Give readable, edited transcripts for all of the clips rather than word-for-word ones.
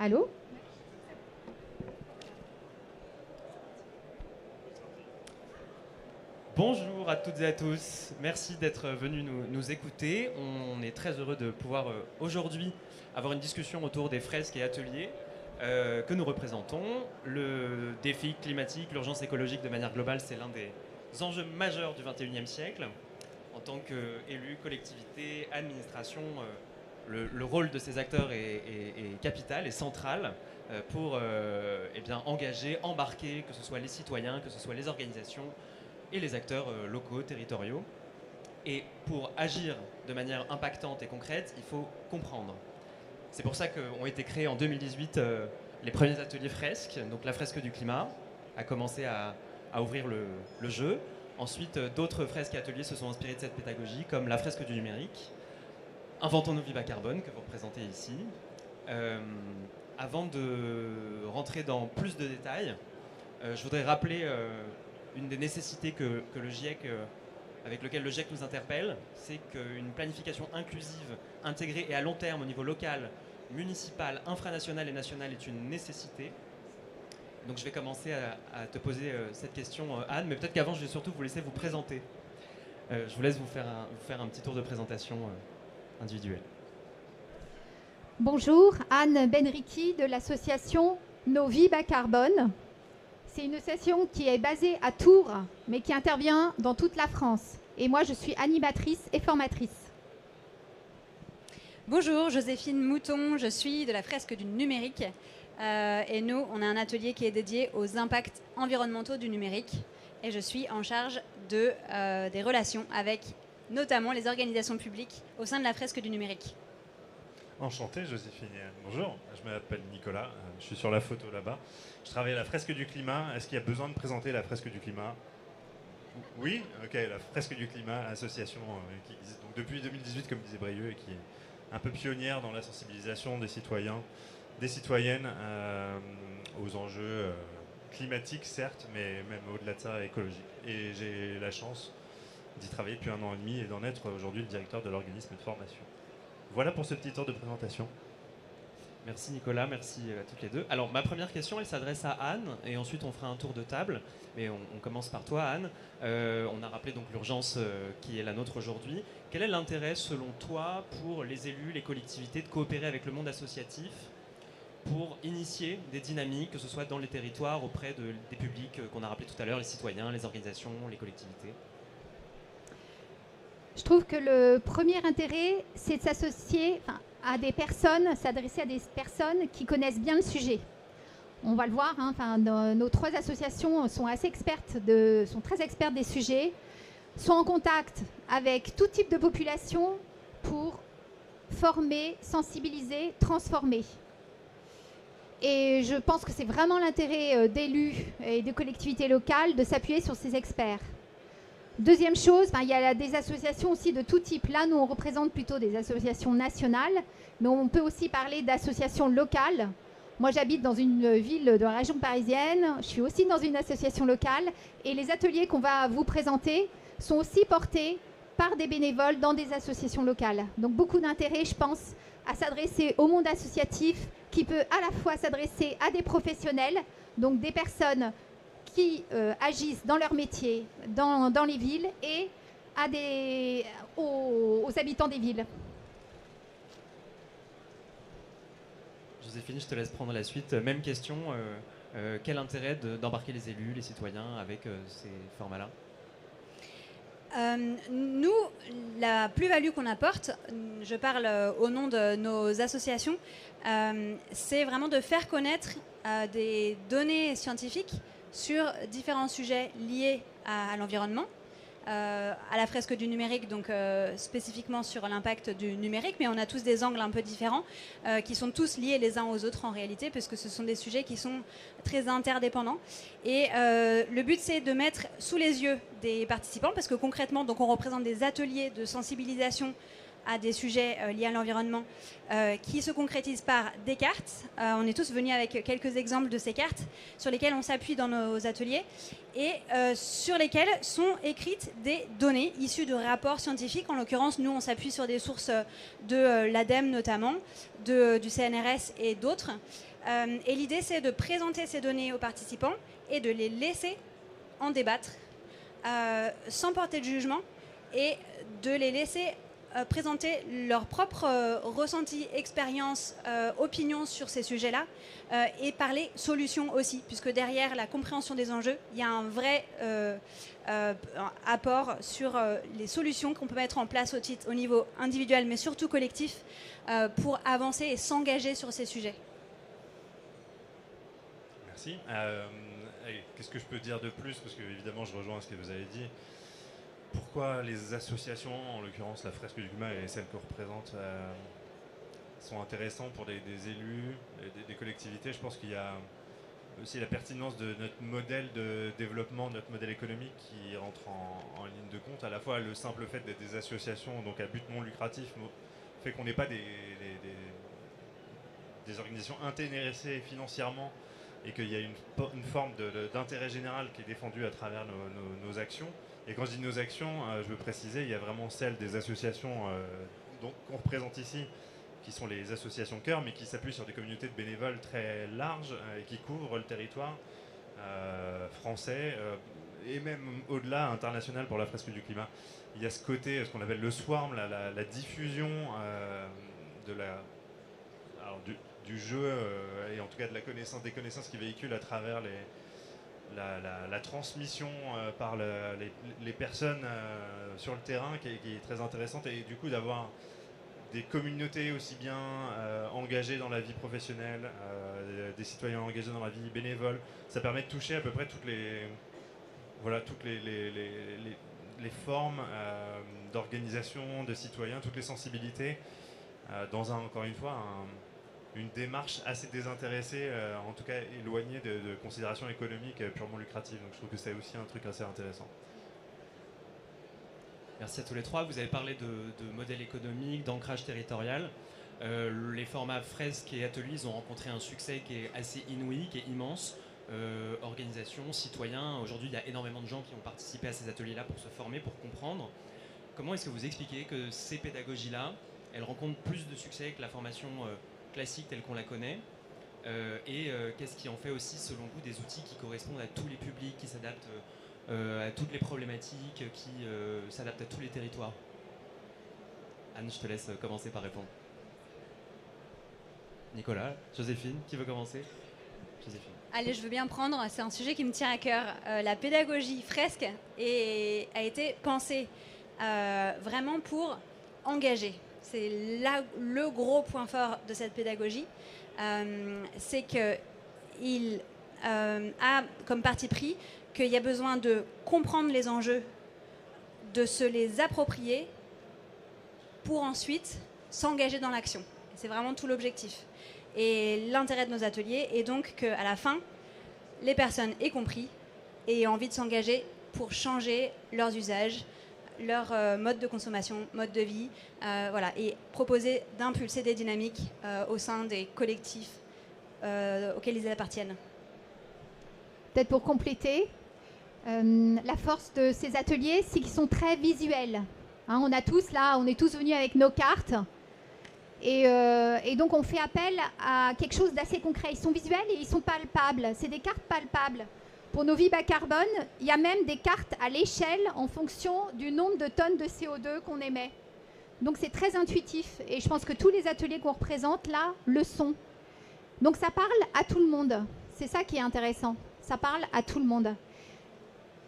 Allô? Bonjour à toutes et à tous, merci d'être venus nous écouter. On est très heureux de pouvoir aujourd'hui avoir une discussion autour des fresques et ateliers que nous représentons. Le défi climatique, l'urgence écologique de manière globale, c'est l'un des enjeux majeurs du XXIe siècle. En tant qu'élus, collectivités, administration, le rôle de ces acteurs est capital et central pour engager, embarquer, que ce soit les citoyens, que ce soit les organisations et les acteurs locaux, territoriaux. Et pour agir de manière impactante et concrète, il faut comprendre. C'est pour ça qu'ont été créés en 2018 les premiers ateliers fresques. Donc la fresque du climat a commencé à ouvrir le jeu. Ensuite, d'autres fresques et ateliers se sont inspirés de cette pédagogie, comme la fresque du numérique, Inventons nos vies bas carbone, que vous représentez ici. Avant de rentrer dans plus de détails, je voudrais rappeler une des nécessités que le GIEC, avec lequel le GIEC nous interpelle, c'est qu'une planification inclusive, intégrée et à long terme au niveau local, municipal, infranational et national est une nécessité. Donc je vais commencer à te poser cette question, Anne, mais peut-être qu'avant, je vais surtout vous laisser vous présenter. Je vous laisse vous faire un petit tour de présentation individuelle. Bonjour, Anne Benriki de l'association Nos Vies Bas Carbone. C'est une association qui est basée à Tours, mais qui intervient dans toute la France. Et moi, je suis animatrice et formatrice. Bonjour, Joséphine Mouton, je suis de la fresque du numérique. Et nous, on a un atelier qui est dédié aux impacts environnementaux du numérique. Et je suis en charge des relations avec notamment les organisations publiques au sein de la fresque du numérique. Enchanté, Joséphine. Bonjour, je m'appelle Nicolas, je suis sur la photo là-bas. Je travaille à la fresque du climat. Est-ce qu'il y a besoin de présenter la fresque du climat? Oui, ok, la fresque du climat, association qui existe donc depuis 2018, comme disait Brieux, et qui est un peu pionnière dans la sensibilisation des citoyens, des citoyennes aux enjeux climatiques, certes, mais même au-delà de ça, écologiques. Et j'ai la chance d'y travailler depuis 1 an et demi et d'en être aujourd'hui le directeur de l'organisme de formation. Voilà pour ce petit tour de présentation. Merci Nicolas, merci à toutes les deux. Alors ma première question, elle s'adresse à Anne, et ensuite on fera un tour de table. Mais on commence par toi, Anne. On a rappelé donc l'urgence qui est la nôtre aujourd'hui. Quel est l'intérêt, selon toi, pour les élus, les collectivités, de coopérer avec le monde associatif pour initier des dynamiques, que ce soit dans les territoires, auprès des publics qu'on a rappelés tout à l'heure, les citoyens, les organisations, les collectivités? Je trouve que le premier intérêt, c'est de s'associer à des personnes, s'adresser à des personnes qui connaissent bien le sujet. On va le voir, nos 3 associations sont assez expertes, sont très expertes des sujets, sont en contact avec tout type de population pour former, sensibiliser, transformer. Et je pense que c'est vraiment l'intérêt d'élus et de collectivités locales de s'appuyer sur ces experts. Deuxième chose, il y a des associations aussi de tout type. Là, nous, on représente plutôt des associations nationales, mais on peut aussi parler d'associations locales. Moi, j'habite dans une ville de la région parisienne. Je suis aussi dans une association locale. Et les ateliers qu'on va vous présenter sont aussi portés par des bénévoles dans des associations locales. Donc, beaucoup d'intérêt, je pense, à s'adresser au monde associatif qui peut à la fois s'adresser à des professionnels, donc des personnes qui agissent dans leur métier, dans les villes, et aux habitants des villes. Joséphine, je te laisse prendre la suite. Même question, quel intérêt d'embarquer les élus, les citoyens avec ces formats-là? Nous, la plus-value qu'on apporte, je parle au nom de nos associations, c'est vraiment de faire connaître des données scientifiques sur différents sujets liés à l'environnement, à la fresque du numérique, donc spécifiquement sur l'impact du numérique, mais on a tous des angles un peu différents qui sont tous liés les uns aux autres en réalité, puisque ce sont des sujets qui sont très interdépendants. Et le but, c'est de mettre sous les yeux des participants, parce que concrètement, donc, on représente des ateliers de sensibilisation à des sujets liés à l'environnement qui se concrétisent par des cartes. On est tous venus avec quelques exemples de ces cartes sur lesquelles on s'appuie dans nos ateliers et sur lesquelles sont écrites des données issues de rapports scientifiques. En l'occurrence, nous, on s'appuie sur des sources de l'ADEME notamment, du CNRS et d'autres. Et l'idée, c'est de présenter ces données aux participants et de les laisser en débattre sans porter de jugement et de les laisser présenter leurs propres ressentis, expériences, opinions sur ces sujets-là et parler solutions aussi, puisque derrière la compréhension des enjeux, il y a un vrai apport sur les solutions qu'on peut mettre en place au niveau individuel, mais surtout collectif, pour avancer et s'engager sur ces sujets. Merci. Qu'est-ce que je peux dire de plus? Parce que évidemment, je rejoins ce que vous avez dit. Pourquoi les associations, en l'occurrence la fresque du climat et celles qu'on représente, sont intéressantes pour des élus, des collectivités? Je pense qu'il y a aussi la pertinence de notre modèle de développement, de notre modèle économique qui rentre en ligne de compte. À la fois, le simple fait d'être des associations donc à but non lucratif fait qu'on n'est pas des organisations intéressées financièrement et qu'il y a une forme d'intérêt général qui est défendu à travers nos actions. Et quand je dis nos actions, je veux préciser, il y a vraiment celles des associations qu'on représente ici, qui sont les associations cœur, mais qui s'appuient sur des communautés de bénévoles très larges et qui couvrent le territoire français et même au-delà, international pour la fresque du climat. Il y a ce côté, ce qu'on appelle le swarm, la diffusion du jeu et en tout cas de la connaissance, des connaissances qui véhiculent à travers la transmission par les personnes sur le terrain qui est très intéressante, et du coup d'avoir des communautés aussi bien engagées dans la vie professionnelle, des citoyens engagés dans la vie bénévole, ça permet de toucher à peu près toutes les formes d'organisation, de citoyens, toutes les sensibilités, dans encore une fois une démarche assez désintéressée, en tout cas éloignée de considérations économiques purement lucratives. Donc je trouve que c'est aussi un truc assez intéressant. Merci à tous les trois. Vous avez parlé de modèle économique, d'ancrage territorial. Les formats fresques et ateliers, ils ont rencontré un succès qui est assez inouï, qui est immense. Organisations, citoyens, aujourd'hui il y a énormément de gens qui ont participé à ces ateliers-là pour se former, pour comprendre. Comment est-ce que vous expliquez que ces pédagogies-là, elles rencontrent plus de succès que la formation classique telle qu'on la connaît, et qu'est-ce qui en fait aussi, selon vous, des outils qui correspondent à tous les publics, qui s'adaptent à toutes les problématiques, qui s'adaptent à tous les territoires? Anne, je te laisse commencer par répondre. Nicolas, Joséphine, qui veut commencer? Joséphine. Allez, je veux bien prendre, c'est un sujet qui me tient à cœur. La pédagogie fresque a été pensée vraiment pour engager. C'est là le gros point fort de cette pédagogie, c'est qu'il a comme parti pris qu'il y a besoin de comprendre les enjeux, de se les approprier pour ensuite s'engager dans l'action. C'est vraiment tout l'objectif. Et l'intérêt de nos ateliers est donc qu'à la fin, les personnes aient compris et aient envie de s'engager pour changer leurs usages, leur mode de consommation, mode de vie, voilà, et proposer d'impulser des dynamiques au sein des collectifs auxquels ils appartiennent. Peut-être pour compléter, la force de ces ateliers, c'est qu'ils sont très visuels. Hein, on est tous venus avec nos cartes. Et donc on fait appel à quelque chose d'assez concret. Ils sont visuels et ils sont palpables. C'est des cartes palpables. Pour nos vies bas carbone, il y a même des cartes à l'échelle en fonction du nombre de tonnes de CO2 qu'on émet. Donc c'est très intuitif. Et je pense que tous les ateliers qu'on représente là le sont. Donc ça parle à tout le monde. C'est ça qui est intéressant. Ça parle à tout le monde.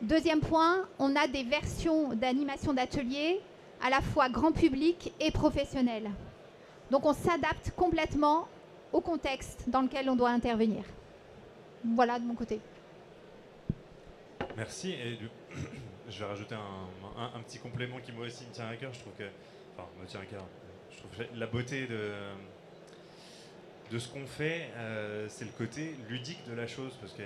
Deuxième point, on a des versions d'animation d'ateliers à la fois grand public et professionnel. Donc on s'adapte complètement au contexte dans lequel on doit intervenir. Voilà de mon côté. Merci. Et je vais rajouter un petit complément qui moi aussi me tient à cœur. Je trouve que la beauté de ce qu'on fait, c'est le côté ludique de la chose. Parce que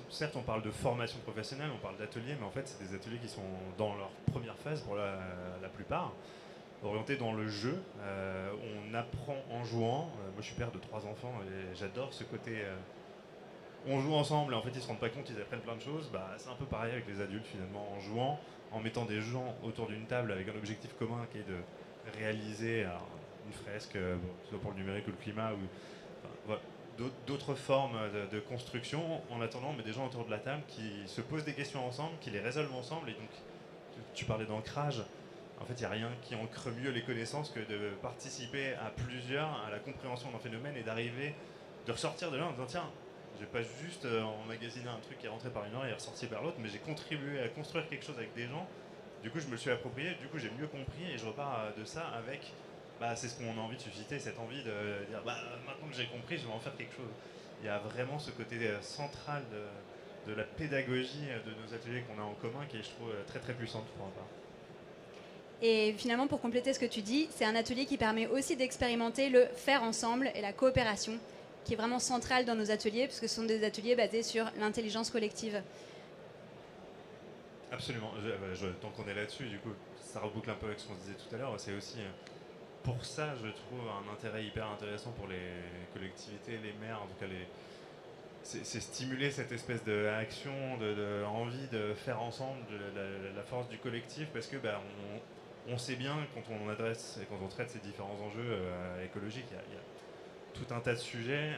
certes, on parle de formation professionnelle, on parle d'ateliers, mais en fait, c'est des ateliers qui sont dans leur première phase pour la plupart. orienté dans le jeu. On apprend en jouant. Moi, je suis père de 3 enfants et j'adore ce côté. On joue ensemble et en fait, ils se rendent pas compte, ils apprennent plein de choses. C'est un peu pareil avec les adultes finalement, en jouant, en mettant des gens autour d'une table avec un objectif commun qui est de réaliser une fresque, soit pour le numérique ou le climat, ou voilà, d'autres formes de construction. En attendant, on met des gens autour de la table qui se posent des questions ensemble, qui les résolvent ensemble. Et donc, tu parlais d'ancrage. En fait, il n'y a rien qui ancre mieux les connaissances que de participer à plusieurs à la compréhension d'un phénomène et d'arriver, de ressortir de là en disant tiens, j'ai pas juste emmagasiné un truc qui est rentré par une oreille et ressorti par l'autre, mais j'ai contribué à construire quelque chose avec des gens. Du coup, je me le suis approprié, du coup, j'ai mieux compris et je repars de ça avec. C'est ce qu'on a envie de susciter, cette envie de dire maintenant que j'ai compris, je vais en faire quelque chose. Il y a vraiment ce côté central de la pédagogie de nos ateliers qu'on a en commun qui est, je trouve, très très puissante pour ma part. Et finalement, pour compléter ce que tu dis, c'est un atelier qui permet aussi d'expérimenter le faire ensemble et la coopération, qui est vraiment centrale dans nos ateliers, parce que ce sont des ateliers basés sur l'intelligence collective. Absolument. Tant qu'on est là-dessus, du coup, ça reboucle un peu avec ce qu'on se disait tout à l'heure. C'est aussi, pour ça, je trouve, un intérêt hyper intéressant pour les collectivités, les maires, en tout cas c'est stimuler cette espèce d'action, envie de faire ensemble, la force du collectif, parce que on sait bien quand on adresse et quand on traite ces différents enjeux écologiques, il y a tout un tas de sujets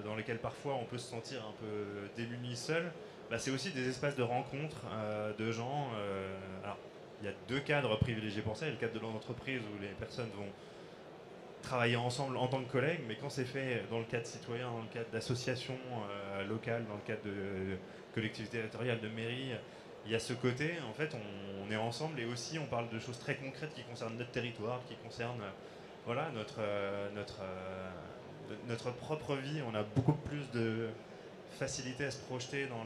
dans lesquels parfois on peut se sentir un peu démuni seul. C'est aussi des espaces de rencontre de gens. Alors, il y a 2 cadres privilégiés pour ça. Il y a le cadre de l'entreprise où les personnes vont travailler ensemble en tant que collègues, mais quand c'est fait dans le cadre citoyen, dans le cadre d'associations locales, dans le cadre de collectivités territoriales, de mairies, il y a ce côté, en fait, on est ensemble et aussi on parle de choses très concrètes qui concernent notre territoire, qui concernent notre propre vie. On a beaucoup plus de facilité à se projeter dans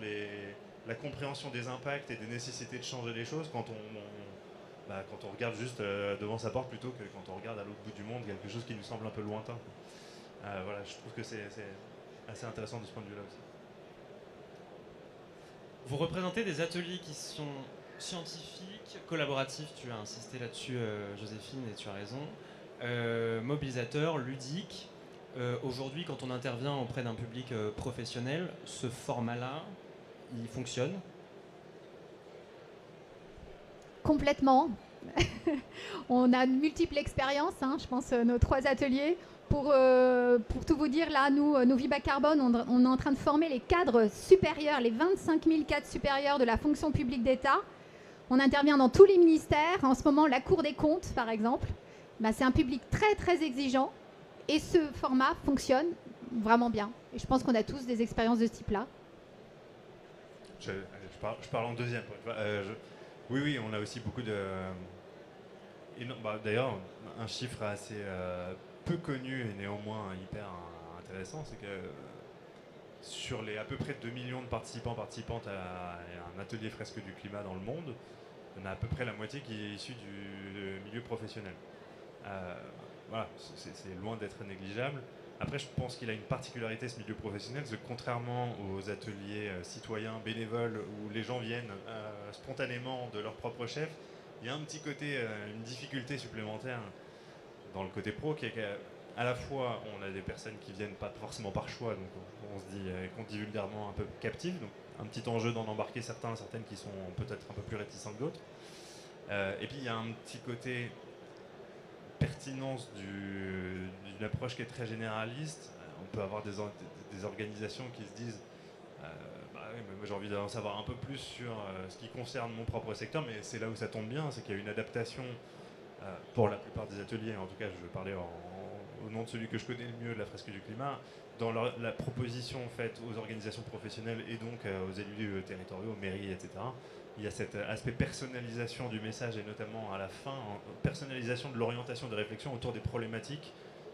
la compréhension des impacts et des nécessités de changer les choses quand on regarde juste devant sa porte plutôt que quand on regarde à l'autre bout du monde quelque chose qui nous semble un peu lointain. Je trouve que c'est assez intéressant de ce point de vue-là aussi. Vous représentez des ateliers qui sont scientifiques, collaboratifs, tu as insisté là-dessus Joséphine et tu as raison, mobilisateurs, ludiques. Aujourd'hui, quand on intervient auprès d'un public professionnel, ce format-là, il fonctionne ? Complètement. On a de multiples expériences, je pense, nos 3 ateliers. Pour tout vous dire, là, nous, Novi Bas Carbone, on est en train de former les cadres supérieurs, les 25 000 cadres supérieurs de la fonction publique d'État. On intervient dans tous les ministères. En ce moment, la Cour des comptes, par exemple. C'est un public très, très exigeant. Et ce format fonctionne vraiment bien. Et je pense qu'on a tous des expériences de ce type-là. Je parle en deuxième. Oui, on a aussi beaucoup de... D'ailleurs, un chiffre assez peu connu et néanmoins hyper intéressant, c'est que sur les à peu près 2 millions de participantes à un atelier fresque du climat dans le monde, on a à peu près la moitié qui est issue du milieu professionnel. C'est loin d'être négligeable. Après, je pense qu'il a une particularité, ce milieu professionnel, c'est que contrairement aux ateliers citoyens, bénévoles, où les gens viennent spontanément de leur propre chef, il y a un petit côté, une difficulté supplémentaire dans le côté pro, qui est qu'à la fois, on a des personnes qui viennent pas forcément par choix, donc qu'on dit vulgairement un peu captives, donc un petit enjeu d'en embarquer certaines qui sont peut-être un peu plus réticents que d'autres. Et puis, il y a un petit côté pertinence d'une approche qui est très généraliste. On peut avoir des organisations qui se disent oui, mais moi j'ai envie d'en savoir un peu plus sur ce qui concerne mon propre secteur, mais c'est là où ça tombe bien, c'est qu'il y a une adaptation pour la plupart des ateliers, en tout cas je vais parler au nom de celui que je connais le mieux, de la fresque du climat, dans la proposition faite aux organisations professionnelles et donc aux élus territoriaux, aux mairies, etc. Il y a cet aspect personnalisation du message et notamment à la fin, personnalisation de l'orientation de réflexion autour des problématiques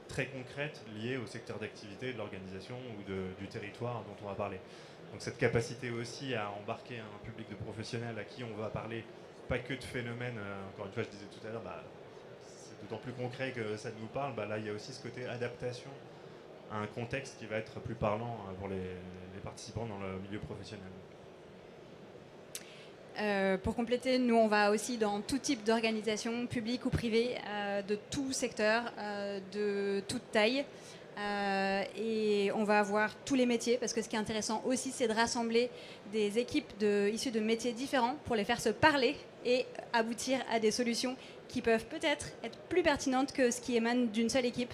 très concrètes liées au secteur d'activité de l'organisation ou du territoire dont on va parler. Donc cette capacité aussi à embarquer un public de professionnels à qui on va parler pas que de phénomènes, encore une fois je disais tout à l'heure, c'est d'autant plus concret que ça nous parle, là il y a aussi ce côté adaptation à un contexte qui va être plus parlant pour les participants dans le milieu professionnel. Pour compléter, nous, on va aussi dans tout type d'organisation, publique ou privée, de tout secteur, de toute taille. Et on va avoir tous les métiers, parce que ce qui est intéressant aussi, c'est de rassembler des équipes issues de métiers différents pour les faire se parler et aboutir à des solutions qui peuvent peut-être être plus pertinentes que ce qui émane d'une seule équipe.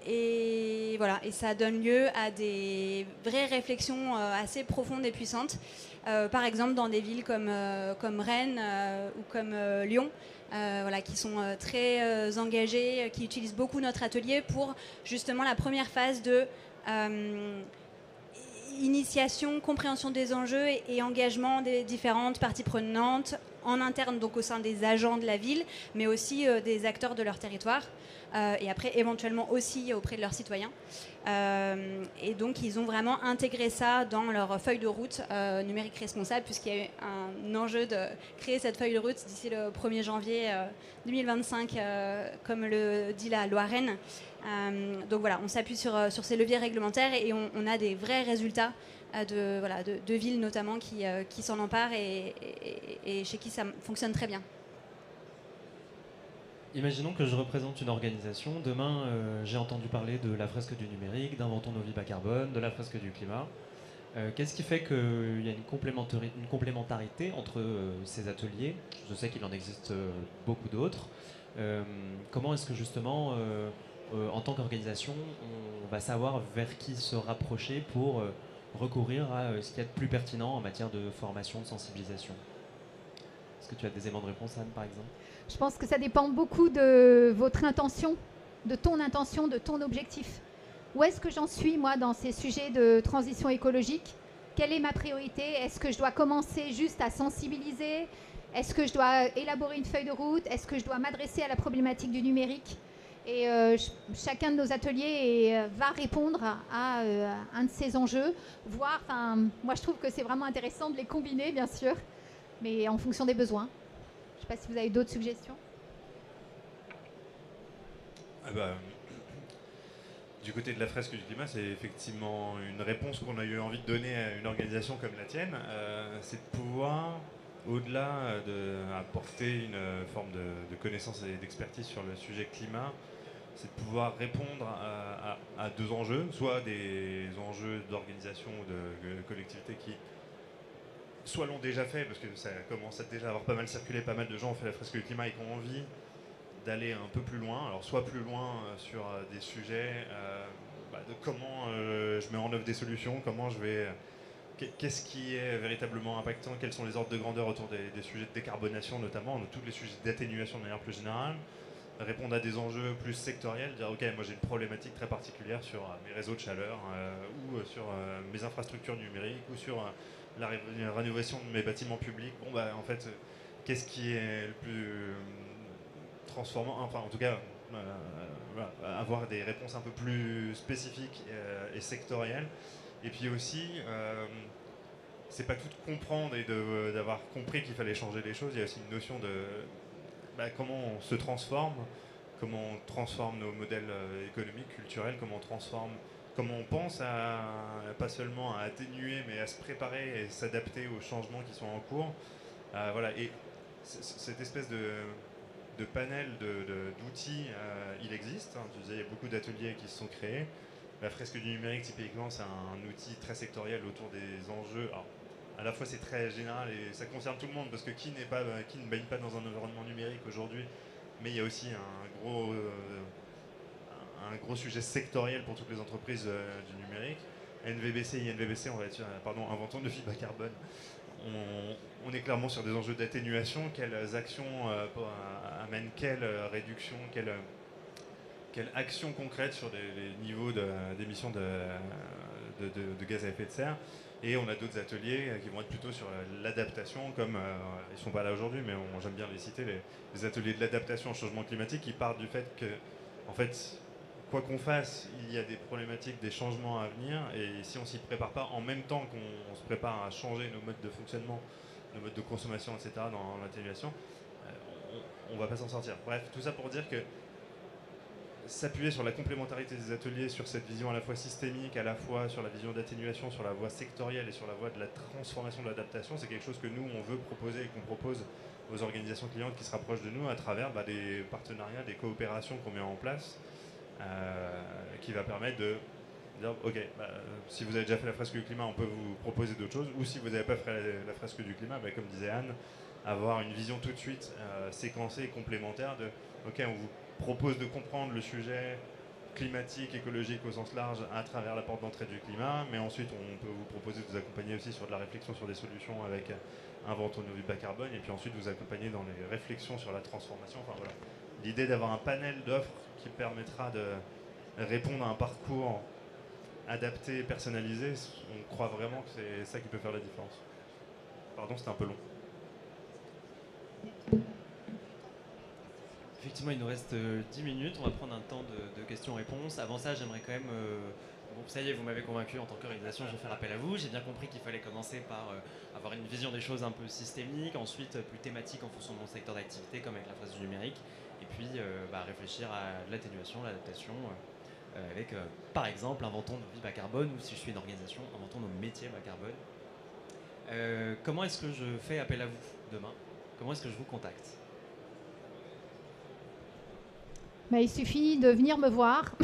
Et voilà, et ça donne lieu à des vraies réflexions assez profondes et puissantes. Par exemple, dans des villes comme Rennes ou comme Lyon, voilà, qui sont très engagés, qui utilisent beaucoup notre atelier pour justement la première phase de initiation, compréhension des enjeux et engagement des différentes parties prenantes en interne, donc au sein des agents de la ville, mais aussi des acteurs de leur territoire, et après éventuellement aussi auprès de leurs citoyens. Et donc ils ont vraiment intégré ça dans leur feuille de route numérique responsable, puisqu'il y a eu un enjeu de créer cette feuille de route d'ici le 1er janvier 2025, comme le dit la loi Rennes. Donc voilà, on s'appuie sur ces leviers réglementaires et on a des vrais résultats de villes notamment qui s'en emparent et chez qui ça fonctionne très bien. Imaginons que je représente une organisation. Demain, j'ai entendu parler de la fresque du numérique, d'Inventons nos vies bas carbone, de la fresque du climat. Qu'est-ce qui fait qu'il y a une complémentarité entre ces ateliers? Je sais qu'il en existe beaucoup d'autres. Comment est-ce que justement, en tant qu'organisation, on va savoir vers qui se rapprocher pour recourir à ce qu'il y a de plus pertinent en matière de formation, de sensibilisation? Est-ce que tu as des éléments de réponse, Anne, par exemple? Je pense que ça dépend beaucoup de votre intention, de ton objectif. Où est-ce que j'en suis, moi, dans ces sujets de transition écologique? Quelle est ma priorité? Est-ce que je dois commencer juste à sensibiliser? Est-ce que je dois élaborer une feuille de route? Est-ce que je dois m'adresser à la problématique du numérique? Et chacun de nos ateliers va répondre à un de ces enjeux. Moi, je trouve que c'est vraiment intéressant de les combiner, bien sûr, mais en fonction des besoins. Je ne sais pas si vous avez d'autres suggestions. Du côté de la fresque du climat, c'est effectivement une réponse qu'on a eu envie de donner à une organisation comme la tienne. C'est de pouvoir, au-delà d'apporter une forme de connaissance et d'expertise sur le sujet climat, c'est de pouvoir répondre à deux enjeux, soit des enjeux d'organisation ou de collectivité qui soit l'ont déjà fait, parce que ça commence à déjà avoir pas mal circulé, pas mal de gens ont fait la fresque du climat et qui ont envie d'aller un peu plus loin, alors soit plus loin sur des sujets de comment je mets en œuvre des solutions, comment je vais... Qu'est-ce qui est véritablement impactant, quels sont les ordres de grandeur autour des sujets de décarbonation notamment, tous les sujets d'atténuation de manière plus générale, répondre à des enjeux plus sectoriels, dire ok, moi j'ai une problématique très particulière sur mes réseaux de chaleur ou sur mes infrastructures numériques ou sur la rénovation de mes bâtiments publics. En fait, qu'est-ce qui est le plus transformant, enfin en tout cas avoir des réponses un peu plus spécifiques et sectorielles. Et puis aussi, c'est pas tout de comprendre et d'avoir compris qu'il fallait changer les choses, il y a aussi une notion de comment on se transforme, comment on transforme nos modèles économiques, culturels, comment on pense pas seulement à atténuer, mais à se préparer et s'adapter aux changements qui sont en cours. Et cette espèce de panel d'outils, il existe. Tu disais, il y a beaucoup d'ateliers qui se sont créés. La fresque du numérique, typiquement, c'est un outil très sectoriel autour des enjeux. Alors, à la fois, c'est très général et ça concerne tout le monde, parce que qui ne baigne pas dans un environnement numérique aujourd'hui, mais il y a aussi un gros sujet sectoriel pour toutes les entreprises du numérique. INVBC, on va être Inventons nos vies bas carbone. On est clairement sur des enjeux d'atténuation. Quelles actions amènent quelle réduction, quelle action concrète sur les niveaux d'émissions de gaz à effet de serre. Et on a d'autres ateliers qui vont être plutôt sur l'adaptation, comme ils ne sont pas là aujourd'hui, mais j'aime bien les citer, les ateliers de l'adaptation au changement climatique, qui partent du fait que, en fait, quoi qu'on fasse, il y a des problématiques, des changements à venir, et si on ne s'y prépare pas en même temps qu'on se prépare à changer nos modes de fonctionnement, nos modes de consommation, etc., dans l'atténuation, on ne va pas s'en sortir. Bref, tout ça pour dire que s'appuyer sur la complémentarité des ateliers, sur cette vision à la fois systémique, à la fois sur la vision d'atténuation, sur la voie sectorielle et sur la voie de la transformation de l'adaptation, c'est quelque chose que nous, on veut proposer et qu'on propose aux organisations clientes qui se rapprochent de nous à travers des partenariats, des coopérations qu'on met en place, qui va permettre de dire, ok, si vous avez déjà fait la fresque du climat, on peut vous proposer d'autres choses, ou si vous n'avez pas fait la fresque du climat, comme disait Anne, avoir une vision tout de suite séquencée et complémentaire de, ok, on vous propose de comprendre le sujet climatique, écologique au sens large à travers la porte d'entrée du climat, mais ensuite on peut vous proposer de vous accompagner aussi sur de la réflexion sur des solutions avec Inventons nos vies bas carbone, et puis ensuite vous accompagner dans les réflexions sur la transformation. Enfin voilà, l'idée d'avoir un panel d'offres qui permettra de répondre à un parcours adapté, personnalisé, on croit vraiment que c'est ça qui peut faire la différence. Pardon, c'était un peu long. Effectivement, il nous reste 10 minutes. On va prendre un temps de questions-réponses. Avant ça, j'aimerais quand même... bon, ça y est, vous m'avez convaincu en tant qu'organisation, je vais faire appel à vous. J'ai bien compris qu'il fallait commencer par avoir une vision des choses un peu systémique, ensuite plus thématique en fonction de mon secteur d'activité, comme avec la phase du numérique, et puis réfléchir à l'atténuation, l'adaptation, avec, par exemple, inventons nos vies bas carbone, ou si je suis une organisation, inventons nos métiers bas carbone. Comment est-ce que je fais appel à vous demain? Comment est-ce que je vous contacte? Il suffit de venir me voir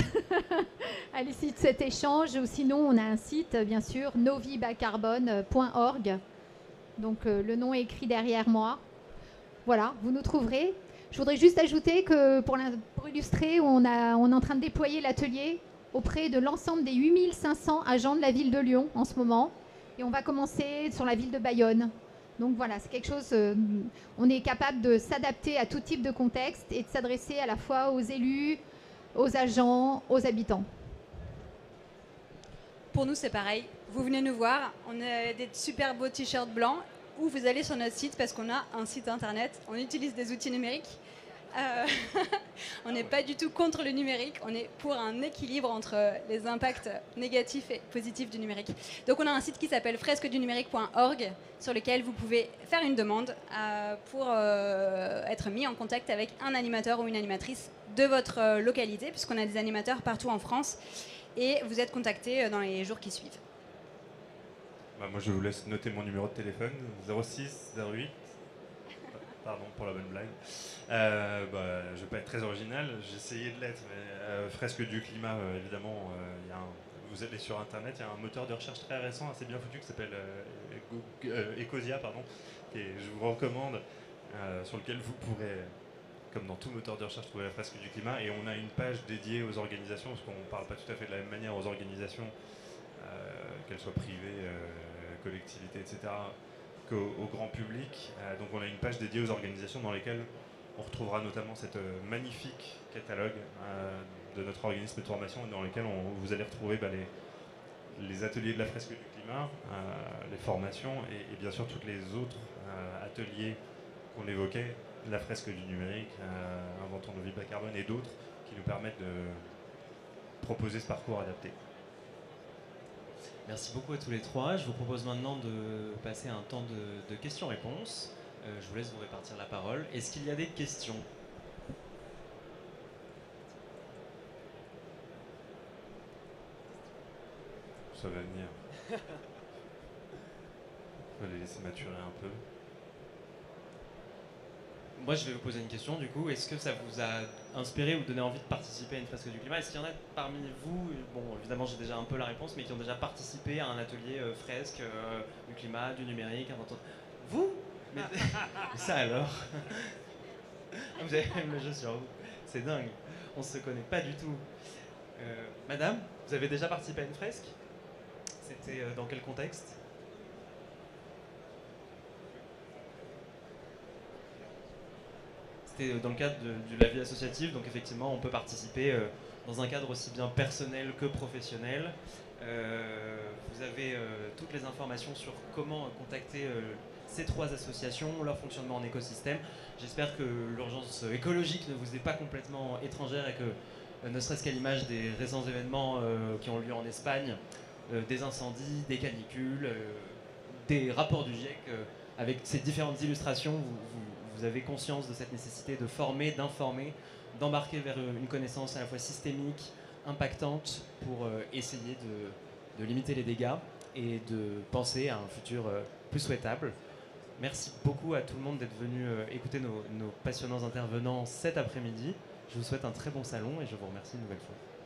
à l'issue de cet échange, ou sinon on a un site, bien sûr, novibascarbone.org. Donc le nom est écrit derrière moi. Voilà, vous nous trouverez. Je voudrais juste ajouter que pour illustrer, on est en train de déployer l'atelier auprès de l'ensemble des 8500 agents de la ville de Lyon en ce moment. Et on va commencer sur la ville de Bayonne. Donc voilà, c'est quelque chose, on est capable de s'adapter à tout type de contexte et de s'adresser à la fois aux élus, aux agents, aux habitants. Pour nous, c'est pareil. Vous venez nous voir, on a des super beaux t-shirts blancs, ou vous allez sur notre site parce qu'on a un site internet, on utilise des outils numériques. On n'est pas du tout contre le numérique, on est pour un équilibre entre les impacts négatifs et positifs du numérique. Donc on a un site qui s'appelle fresquedunumérique.org sur lequel vous pouvez faire une demande pour être mis en contact avec un animateur ou une animatrice de votre localité, puisqu'on a des animateurs partout en France, et vous êtes contacté dans les jours qui suivent. Moi je vous laisse noter mon numéro de téléphone, 06 08. Pardon pour la bonne blague. Je ne vais pas être très original, j'ai essayé de l'être, mais fresque du climat, évidemment, vous allez sur internet, il y a un moteur de recherche très récent, assez bien foutu, qui s'appelle Ecosia, et je vous recommande, sur lequel vous pourrez, comme dans tout moteur de recherche, trouver la fresque du climat. Et on a une page dédiée aux organisations, parce qu'on ne parle pas tout à fait de la même manière aux organisations, qu'elles soient privées, collectivités, etc., qu'au grand public. Donc on a une page dédiée aux organisations dans lesquelles on retrouvera notamment cette magnifique catalogue de notre organisme de formation, dans lequel vous allez retrouver les ateliers de la fresque du climat, les formations et bien sûr tous les autres ateliers qu'on évoquait, la fresque du numérique, Inventons nos vies bas carbone et d'autres qui nous permettent de proposer ce parcours adapté. Merci beaucoup à tous les trois. Je vous propose maintenant de passer un temps de questions-réponses. Je vous laisse vous répartir la parole. Est-ce qu'il y a des questions? Ça va venir. On va les laisser maturer un peu. Moi, je vais vous poser une question, du coup. Est-ce que ça vous a inspiré ou donné envie de participer à une fresque du climat? Est-ce qu'il y en a parmi vous, bon, évidemment, j'ai déjà un peu la réponse, mais qui ont déjà participé à un atelier fresque du climat, du numérique, Vous? Mais ça alors? Vous avez même le jeu sur vous. C'est dingue. On se connaît pas du tout. Madame, vous avez déjà participé à une fresque? C'était dans quel contexte? C'était dans le cadre de la vie associative, donc effectivement on peut participer dans un cadre aussi bien personnel que professionnel. Vous avez toutes les informations sur comment contacter ces trois associations, leur fonctionnement en écosystème. J'espère que l'urgence écologique ne vous est pas complètement étrangère et que, ne serait-ce qu'à l'image des récents événements qui ont lieu en Espagne, des incendies, des canicules, des rapports du GIEC, avec ces différentes illustrations, vous vous avez conscience de cette nécessité de former, d'informer, d'embarquer vers une connaissance à la fois systémique, impactante, pour essayer de limiter les dégâts et de penser à un futur plus souhaitable. Merci beaucoup à tout le monde d'être venu écouter nos passionnants intervenants cet après-midi. Je vous souhaite un très bon salon et je vous remercie une nouvelle fois.